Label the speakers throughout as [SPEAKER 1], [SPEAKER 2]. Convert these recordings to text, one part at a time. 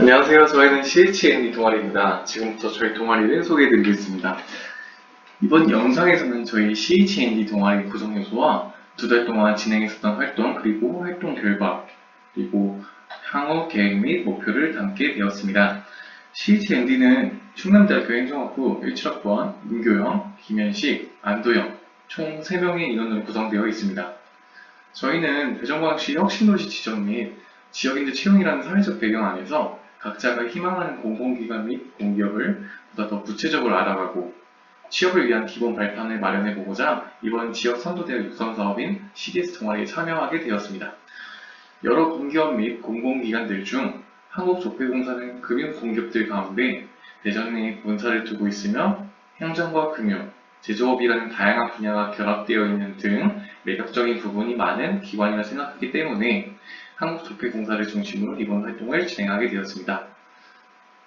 [SPEAKER 1] 안녕하세요. 저희는 CHND 동아리입니다. 지금부터 저희 동아리를 소개해드리겠습니다. 이번 영상에서는 저희 CHND 동아리 구성 요소와 두 달 동안 진행했었던 활동, 그리고 활동 결과, 그리고 향후 계획 및 목표를 담게 되었습니다. CHND는 충남대학교 행정학부 17학번 문교영, 김현식, 안도영 총 3명의 인원으로 구성되어 있습니다. 저희는 대전광역시 혁신도시 지정 및 지역인재 채용이라는 사회적 배경 안에서 각자가 희망하는 공공기관 및 공기업을 보다 더 구체적으로 알아가고 취업을 위한 기본 발판을 마련해보고자 이번 지역 선도대학 육성 사업인 CDS 동아리에 참여하게 되었습니다. 여러 공기업 및 공공기관들 중 한국조폐공사는 금융공기업들 가운데 대전 내에 본사를 두고 있으며 행정과 금융, 제조업이라는 다양한 분야가 결합되어 있는 등 매력적인 부분이 많은 기관이라 생각하기 때문에 한국조폐공사를 중심으로 이번 활동을 진행하게 되었습니다.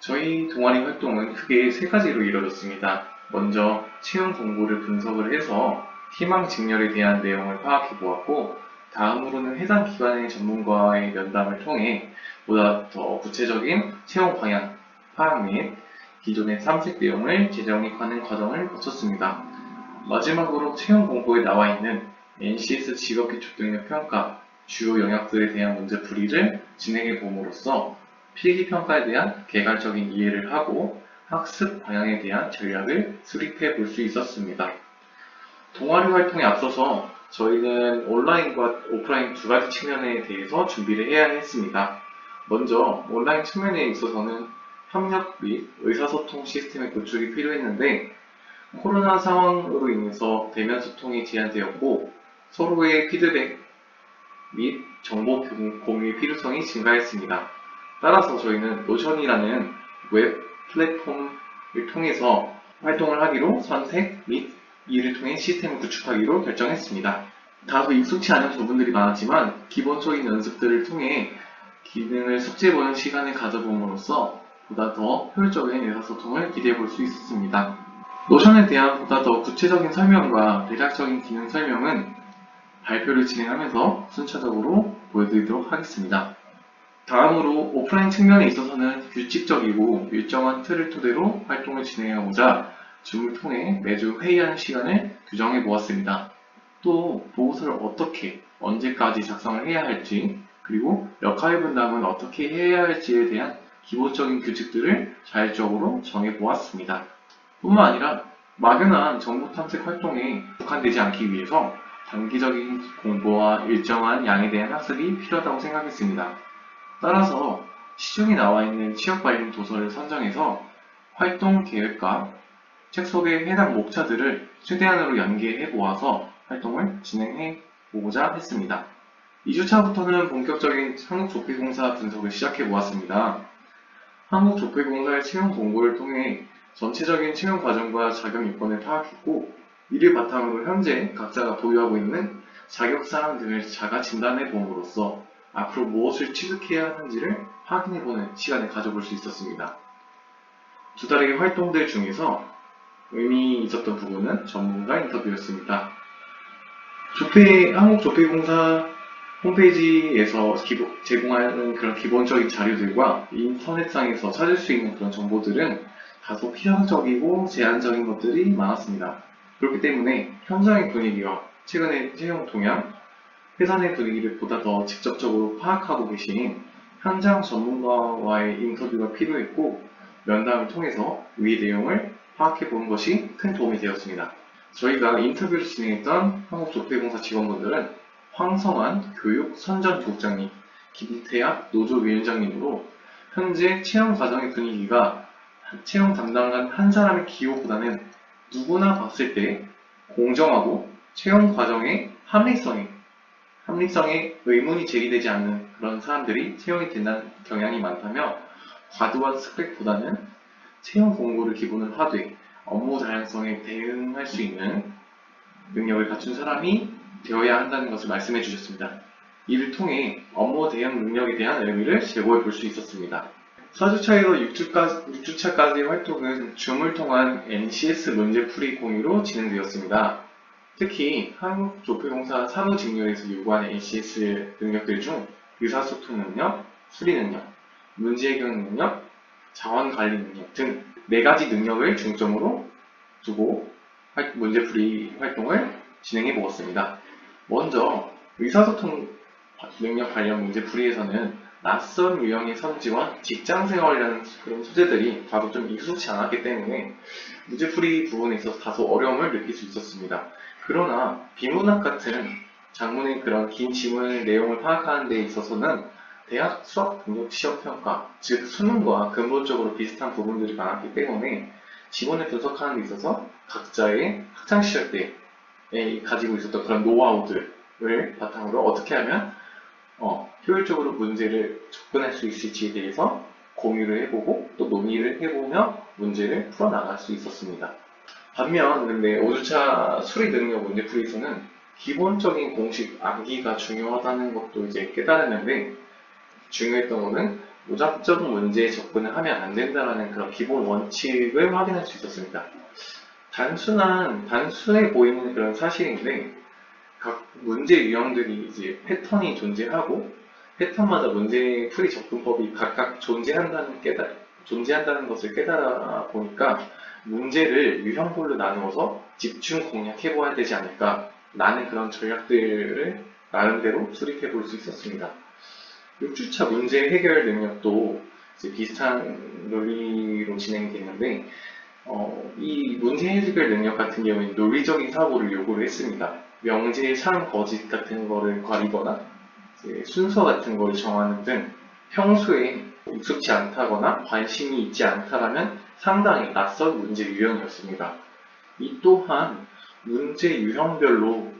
[SPEAKER 1] 저희 동아리 활동은 크게 3가지로 이루어졌습니다. 먼저 채용 공고를 분석을 해서 희망 직렬에 대한 내용을 파악해 보았고, 다음으로는 해당 기관의 전문가의 면담을 통해 보다 더 구체적인 채용 방향 파악 및 기존의 탐색 내용을 재정립하는 과정을 거쳤습니다. 마지막으로 채용 공고에 나와 있는 NCS 직업기초능력 평가 주요 영역들에 대한 문제풀이를 진행해 봄으로써 필기평가에 대한 개괄적인 이해를 하고 학습 방향에 대한 전략을 수립해 볼 수 있었습니다. 동아리 활동에 앞서서 저희는 온라인과 오프라인 두 가지 측면에 대해서 준비를 해야 했습니다. 먼저 온라인 측면에 있어서는 협력 및 의사소통 시스템의 구축이 필요했는데, 코로나 상황으로 인해서 대면 소통이 제한되었고 서로의 피드백 및 정보 공유의 필요성이 증가했습니다. 따라서 저희는 노션이라는 웹 플랫폼을 통해서 활동을 하기로 선택 및 이를 통해 시스템을 구축하기로 결정했습니다. 다소 익숙치 않은 부분들이 많았지만 기본적인 연습들을 통해 기능을 숙지해보는 시간을 가져봄으로써 보다 더 효율적인 의사소통을 기대해볼 수 있었습니다. 노션에 대한 보다 더 구체적인 설명과 대략적인 기능 설명은 발표를 진행하면서 순차적으로 보여드리도록 하겠습니다. 다음으로 오프라인 측면에 있어서는 규칙적이고 일정한 틀을 토대로 활동을 진행하고자 줌을 통해 매주 회의하는 시간을 규정해 보았습니다. 또 보고서를 어떻게, 언제까지 작성을 해야 할지, 그리고 역할 분담은 어떻게 해야 할지에 대한 기본적인 규칙들을 자율적으로 정해 보았습니다. 뿐만 아니라 막연한 정보 탐색 활동에 국한되지 않기 위해서 단기적인 공부와 일정한 양에 대한 학습이 필요하다고 생각했습니다. 따라서 시중에 나와 있는 취업 관련 도서를 선정해서 활동 계획과 책 속의 해당 목차들을 최대한으로 연계해 보아서 활동을 진행해 보고자 했습니다. 2주차부터는 본격적인 한국조폐공사 분석을 시작해 보았습니다. 한국조폐공사의 채용 공고를 통해 전체적인 채용 과정과 자격 요건을 파악했고, 이를 바탕으로 현재 각자가 보유하고 있는 자격사항 등을 자가 진단해 봄으로써 앞으로 무엇을 취득해야 하는지를 확인해보는 시간을 가져볼 수 있었습니다. 두 달의 활동들 중에서 의미 있었던 부분은 전문가 인터뷰였습니다. 한국조폐공사 홈페이지에서 제공하는 그런 기본적인 자료들과 인터넷상에서 찾을 수 있는 그런 정보들은 다소 피상적이고 제한적인 것들이 많았습니다. 그렇기 때문에 현장의 분위기와 최근의 채용 동향, 회사 내 분위기를 보다 더 직접적으로 파악하고 계신 현장 전문가와의 인터뷰가 필요했고, 면담을 통해서 위 내용을 파악해 보는 것이 큰 도움이 되었습니다. 저희가 인터뷰를 진행했던 한국조폐공사 직원분들은 황성환 교육선전부국장님, 김태학 노조위원장님으로 현재 채용 과정의 분위기가 채용 담당관 한 사람의 기호보다는 누구나 봤을 때 공정하고 채용 과정의 합리성에 의문이 제기되지 않는 그런 사람들이 채용이 된다는 경향이 많다며, 과도한 스펙보다는 채용 공고를 기본으로 하되 업무 다양성에 대응할 수 있는 능력을 갖춘 사람이 되어야 한다는 것을 말씀해 주셨습니다. 이를 통해 업무 대응 능력에 대한 의미를 제고해 볼 수 있었습니다. 4주차에서 6주차까지의 활동은 줌을 통한 NCS 문제풀이 공유로 진행되었습니다. 특히 한국조폐공사 사무직렬에서 요구하는 NCS 능력들 중 의사소통 능력, 수리 능력, 문제 해결 능력, 자원 관리 능력 등 4가지 능력을 중점으로 두고 문제풀이 활동을 진행해 보았습니다. 먼저 의사소통 능력 관련 문제풀이에서는 낯선 유형의 선지와 직장생활이라는 그런 소재들이 다소 좀 익숙치 않았기 때문에 문제풀이 부분에 있어서 다소 어려움을 느낄 수 있었습니다. 그러나 비문학 같은 장문의 그런 긴 지문 내용을 파악하는 데 있어서는 대학 수학 능력 시험 평가, 즉 수능과 근본적으로 비슷한 부분들이 많았기 때문에 지문을 분석하는 데 있어서 각자의 학창시절 때에 가지고 있었던 그런 노하우들을 바탕으로 어떻게 하면 효율적으로 문제를 접근할 수 있을지에 대해서 공유를 해보고 또 논의를 해보며 문제를 풀어나갈 수 있었습니다. 반면 근데 5주차 수리 능력 문제풀이에서는 기본적인 공식 암기가 중요하다는 것도 이제 깨달았는데, 중요했던 거는 무작정 문제에 접근을 하면 안 된다는 그런 기본 원칙을 확인할 수 있었습니다. 단순해 보이는 그런 사실인데, 각 문제 유형들이 이제 패턴이 존재하고, 패턴마다 문제 풀이 접근법이 각각 존재한다는 것을 깨달아 보니까 문제를 유형별로 나누어서 집중 공략해 보아야 되지 않을까 라는 그런 전략들을 나름대로 수립해 볼 수 있었습니다. 6주차 문제 해결 능력도 이제 비슷한 논리로 진행이 되는데, 이 문제 해결 능력 같은 경우에는 논리적인 사고를 요구를 했습니다. 명제, 참, 거짓 같은 거를 가리거나 순서 같은 걸 정하는 등 평소에 익숙치 않다거나 관심이 있지 않다라면 상당히 낯선 문제 유형이었습니다. 이 또한 문제 유형별로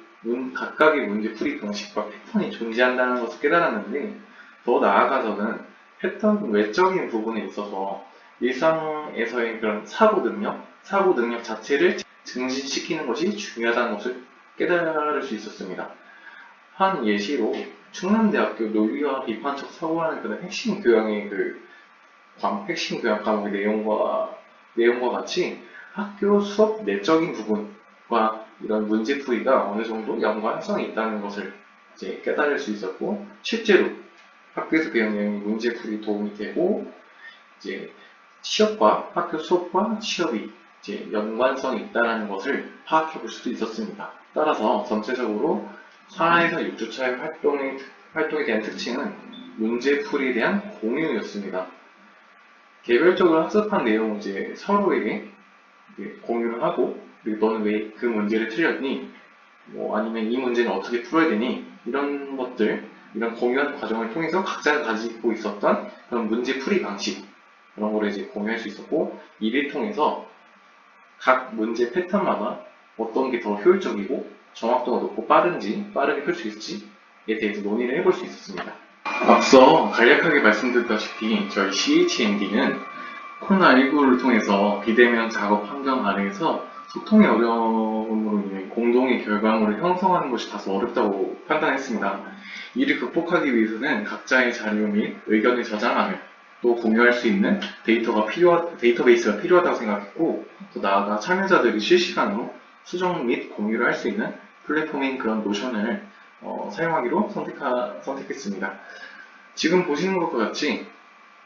[SPEAKER 1] 각각의 문제 풀이 방식과 패턴이 존재한다는 것을 깨달았는데, 더 나아가서는 패턴 외적인 부분에 있어서 일상에서의 그런 사고 능력 자체를 증진시키는 것이 중요하다는 것을 깨달을 수 있었습니다. 한 예시로 충남대학교 논리와 비판적 사고라는 그런 핵심 교양의 핵심 교양 과목의 내용과 같이 학교 수업 내적인 부분과 이런 문제풀이가 어느 정도 연관성이 있다는 것을 이제 깨달을 수 있었고, 실제로 학교에서 배운 내용이 문제풀이 도움이 되고, 이제 학교 수업과 취업이 이제 연관성이 있다는 것을 파악해 볼 수도 있었습니다. 따라서 전체적으로 4에서 6주차의 활동에 대한 특징은 문제풀이에 대한 공유였습니다. 개별적으로 학습한 내용을 이제 서로에게 공유를 하고, 그리고 너는 왜 그 문제를 틀렸니? 아니면 이 문제는 어떻게 풀어야 되니? 이런 것들, 이런 공유하는 과정을 통해서 각자가 가지고 있었던 그런 문제풀이 방식, 그런 거를 이제 공유할 수 있었고, 이를 통해서 각 문제 패턴마다 어떤 게 더 효율적이고 정확도가 높고 빠르게 풀 수 있을지에 대해서 논의를 해볼 수 있었습니다. 앞서 간략하게 말씀드렸다시피 저희 CHND는 코로나19를 통해서 비대면 작업 환경 아래에서 소통의 어려움으로 인해 공동의 결과물을 형성하는 것이 다소 어렵다고 판단했습니다. 이를 극복하기 위해서는 각자의 자료 및 의견을 저장하며 또 공유할 수 있는 데이터베이스가 필요하다고 생각했고, 또 나아가 참여자들이 실시간으로 수정 및 공유를 할 수 있는 플랫폼인 그런 노션을 사용하기로 선택했습니다. 지금 보시는 것과 같이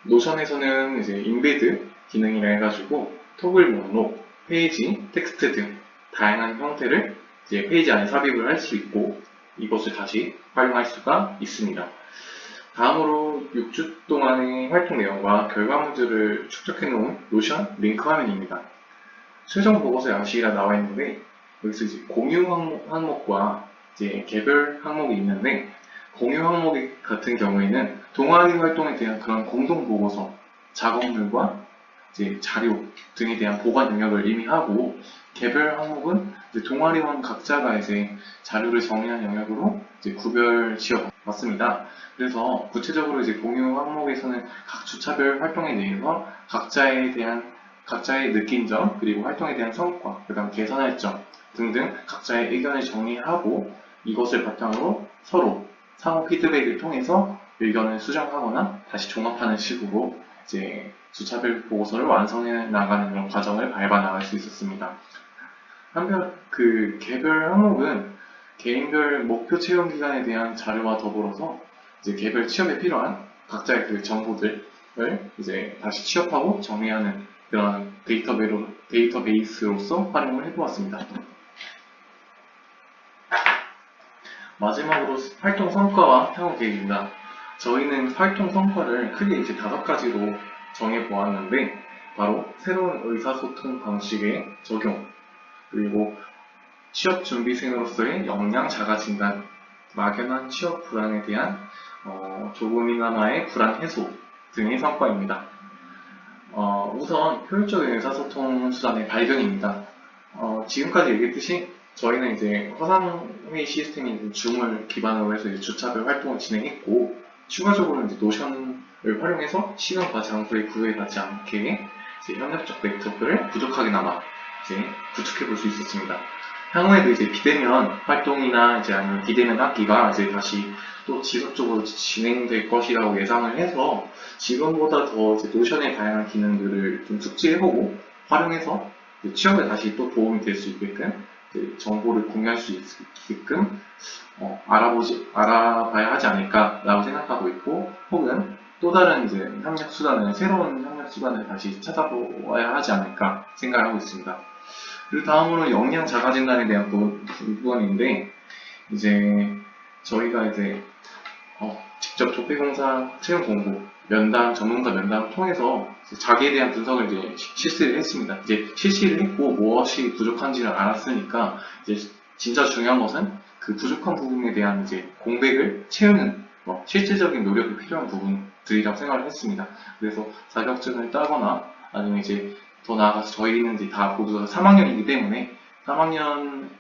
[SPEAKER 1] 노션에서는 이제 인베드 기능이라 해가지고 토글 목록, 페이지, 텍스트 등 다양한 형태를 이제 페이지 안에 삽입을 할 수 있고, 이것을 다시 활용할 수가 있습니다. 다음으로 6주 동안의 활동 내용과 결과물들을 축적해 놓은 노션 링크 화면입니다. 최종 보고서 양식이라 나와 있는데, 여기서 이제 공유 항목과 이제 개별 항목이 있는데, 공유 항목 같은 경우에는 동아리 활동에 대한 그런 공동 보고서, 작업물과 이제 자료 등에 대한 보관 영역을 이미 하고, 개별 항목은 이제 동아리원 각자가 이제 자료를 정리한 영역으로 이제 구별 지어 봤습니다. 그래서 구체적으로 이제 공유 항목에서는 각 주차별 활동에 대해서 각자의 느낀 점, 그리고 활동에 대한 성과, 그 다음 개선할 점 등등 각자의 의견을 정리하고, 이것을 바탕으로 서로 상호 피드백을 통해서 의견을 수정하거나 다시 종합하는 식으로 이제 주차별 보고서를 완성해 나가는 그런 과정을 밟아 나갈 수 있었습니다. 한편 그 개별 항목은 개인별 목표 체험 기간에 대한 자료와 더불어서 이제 개별 취업에 필요한 각자의 그 정보들을 이제 다시 취업하고 정리하는 그런 데이터베이스로서 활용을 해보았습니다. 마지막으로 활동 성과와 향후 계획입니다. 저희는 활동 성과를 크게 이제 5가지로 정해보았는데, 바로 새로운 의사소통 방식의 적용, 그리고 취업 준비생으로서의 역량 자가 진단, 막연한 취업 불안에 대한 조금이나마의 불안 해소 등의 성과입니다. 우선 효율적인 의사소통 수단의 발견입니다. 지금까지 얘기했듯이 저희는 이제 화상회의 시스템인 줌을 기반으로 해서 이제 주차별 활동을 진행했고, 추가적으로 이제 노션을 활용해서 시간과 장소에 구애받지 않게 이제 협력적 네트워크를 부족하게나마 이제 구축해 볼 수 있었습니다. 향후에도 이제 비대면 활동이나 이제 아니면 비대면 학기가 이제 다시 또 지속적으로 진행될 것이라고 예상을 해서 지금보다 더 이제 노션의 다양한 기능들을 좀 숙지해보고 활용해서 취업에 다시 또 도움이 될 수 있게끔 정보를 공유할 수 있게끔 알아봐야 하지 않을까라고 생각하고 있고, 혹은 또 다른 이제 새로운 협력 수단을 다시 찾아보아야 하지 않을까 생각하고 있습니다. 그리고 다음으로 역량 자가 진단에 대한 부분인데, 이제 저희가 이제 직접 조폐공사 채용 공고, 전문가 면담을 통해서 자기에 대한 분석을 이제 실시를 했습니다. 이제 실시를 했고 무엇이 부족한지를 알았으니까 이제 진짜 중요한 것은 그 부족한 부분에 대한 이제 공백을 채우는 실질적인 노력이 필요한 부분들이라고 생각을 했습니다. 그래서 자격증을 따거나 아니면 이제 더 나아가서 저희는 이제 다 모두 3학년이기 때문에 3학년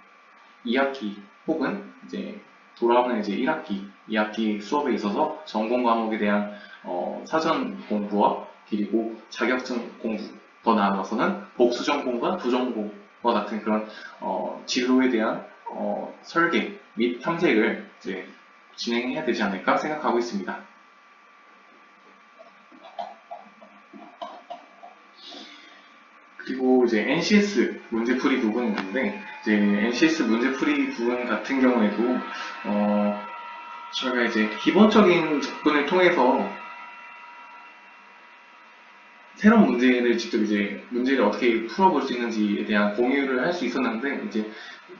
[SPEAKER 1] 2학기 혹은 이제 돌아오는 이제 1학기, 2학기 수업에 있어서 전공 과목에 대한 사전 공부와 그리고 자격증 공부, 더 나아가서는 복수 전공과 부전공과 같은 그런 진로에 대한 설계 및 탐색을 이제 진행해야 되지 않을까 생각하고 있습니다. 그리고 이제 NCS 문제풀이 부분이 있는데, 이제 NCS 문제풀이 부분 같은 경우에도 저희가 이제 기본적인 접근을 통해서 새로운 문제를 직접 이제 문제를 어떻게 풀어볼 수 있는지에 대한 공유를 할 수 있었는데, 이제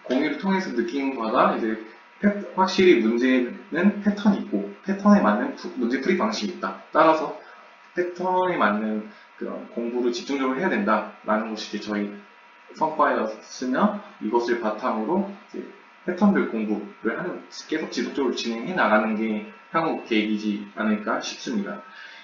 [SPEAKER 1] 공유를 통해서 느낀 바가 이제 확실히 문제는 패턴이 있고 패턴에 맞는 문제풀이 방식이 있다. 따라서 패턴에 맞는 그런 공부를 집중적으로 해야 된다라는 것이 이제 저희 성과였으며, 이것을 바탕으로 이제 패턴별 공부를 계속 지속적으로 진행해 나가는 게 향후 계획이지 않을까 싶습니다.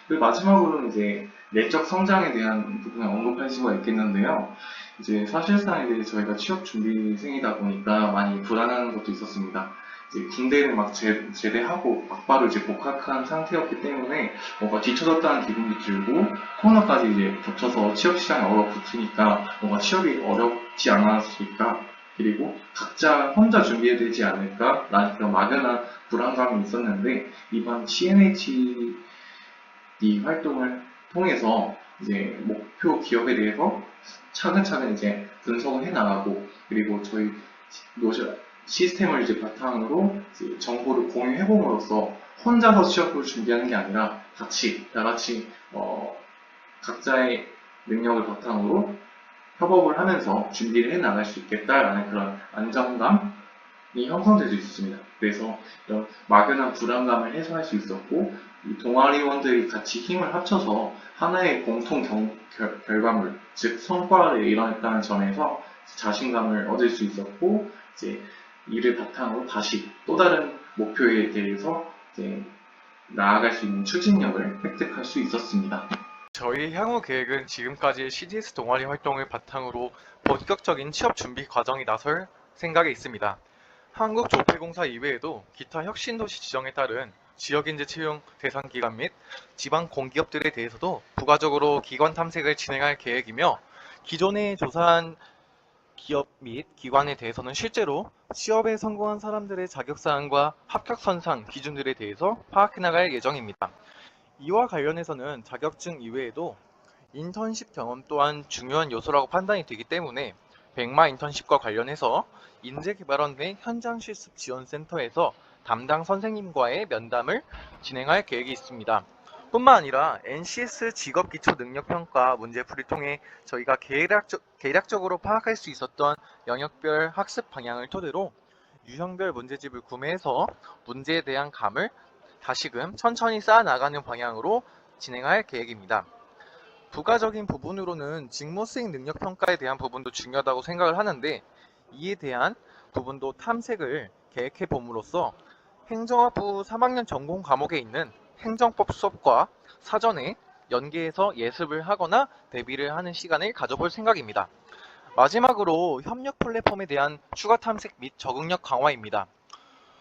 [SPEAKER 1] 그리고 마지막으로는 이제 내적 성장에 대한 부분을 언급할 수가 있겠는데요. 이제 사실상 이제 저희가 취업 준비생이다 보니까 많이 불안한 것도 있었습니다. 이제 군대를 막 제대하고 막바로 이제 복학한 상태였기 때문에 뭔가 뒤처졌다는 기분도 들고, 코로나까지 이제 겹쳐서 취업 시장에 얼어붙으니까 뭔가 취업이 어렵지 않았을까, 그리고 각자 혼자 준비해야 되지 않을까라는 그런 막연한 불안감이 있었는데, 이번 CNH 이 활동을 통해서 이제 목표 기업에 대해서 차근차근 이제 분석을 해 나가고, 그리고 저희 노션 시스템을 이제 바탕으로 이제 정보를 공유해 봄으로써 혼자서 취업을 준비하는 게 아니라 다 같이 각자의 능력을 바탕으로 협업을 하면서 준비를 해 나갈 수 있겠다라는 그런 안정감이 형성될 수 있습니다. 그래서 이런 막연한 불안감을 해소할 수 있었고, 이 동아리원들이 같이 힘을 합쳐서 하나의 공통 결과물, 즉 성과를 이뤄냈다는 점에서 자신감을 얻을 수 있었고, 이제 이를 바탕으로 다시 또 다른 목표에 대해서 이제 나아갈 수 있는 추진력을 획득할 수 있었습니다.
[SPEAKER 2] 저희 향후 계획은 지금까지의 CDS 동아리 활동을 바탕으로 본격적인 취업 준비 과정이 나설 생각에 있습니다. 한국조폐공사 이외에도 기타 혁신도시 지정에 따른 지역인재 채용 대상 기관 및 지방 공기업들에 대해서도 부가적으로 기관 탐색을 진행할 계획이며, 기존에 조사한 기업 및 기관에 대해서는 실제로 취업에 성공한 사람들의 자격사항과 합격 선상 기준들에 대해서 파악해 나갈 예정입니다. 이와 관련해서는 자격증 이외에도 인턴십 경험 또한 중요한 요소라고 판단이 되기 때문에 백마 인턴십과 관련해서 인재개발원 내 현장실습지원센터에서 담당 선생님과의 면담을 진행할 계획이 있습니다. 뿐만 아니라 NCS 직업기초능력평가 문제풀이를 통해 저희가 계략적으로 파악할 수 있었던 영역별 학습 방향을 토대로 유형별 문제집을 구매해서 문제에 대한 감을 다시금 천천히 쌓아나가는 방향으로 진행할 계획입니다. 부가적인 부분으로는 직무수행 능력평가에 대한 부분도 중요하다고 생각을 하는데, 이에 대한 부분도 탐색을 계획해 봄으로써 행정학부 3학년 전공 과목에 있는 행정법 수업과 사전에 연계해서 예습을 하거나 대비를 하는 시간을 가져볼 생각입니다. 마지막으로 협력 플랫폼에 대한 추가 탐색 및 적응력 강화입니다.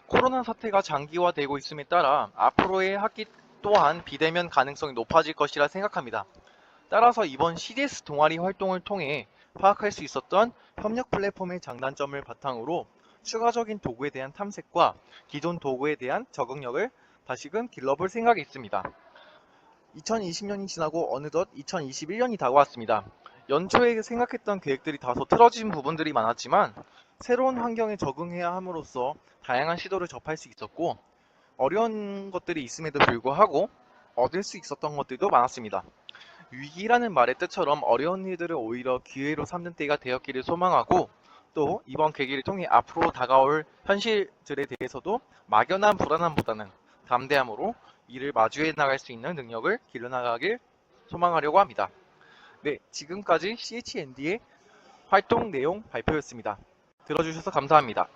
[SPEAKER 2] 코로나 사태가 장기화되고 있음에 따라 앞으로의 학기 또한 비대면 가능성이 높아질 것이라 생각합니다. 따라서 이번 CDS 동아리 활동을 통해 파악할 수 있었던 협력 플랫폼의 장단점을 바탕으로 추가적인 도구에 대한 탐색과 기존 도구에 대한 적응력을 다시금 길러볼 생각이 있습니다. 2020년이 지나고 어느덧 2021년이 다가왔습니다. 연초에 생각했던 계획들이 다소 틀어진 부분들이 많았지만 새로운 환경에 적응해야 함으로써 다양한 시도를 접할 수 있었고, 어려운 것들이 있음에도 불구하고 얻을 수 있었던 것들도 많았습니다. 위기라는 말의 뜻처럼 어려운 일들을 오히려 기회로 삼는 때가 되었기를 소망하고, 또 이번 계기를 통해 앞으로 다가올 현실들에 대해서도 막연한 불안함보다는 담대함으로 이를 마주해 나갈 수 있는 능력을 길러나가길 소망하려고 합니다. 네, 지금까지 CHND의 활동 내용 발표였습니다. 들어주셔서 감사합니다.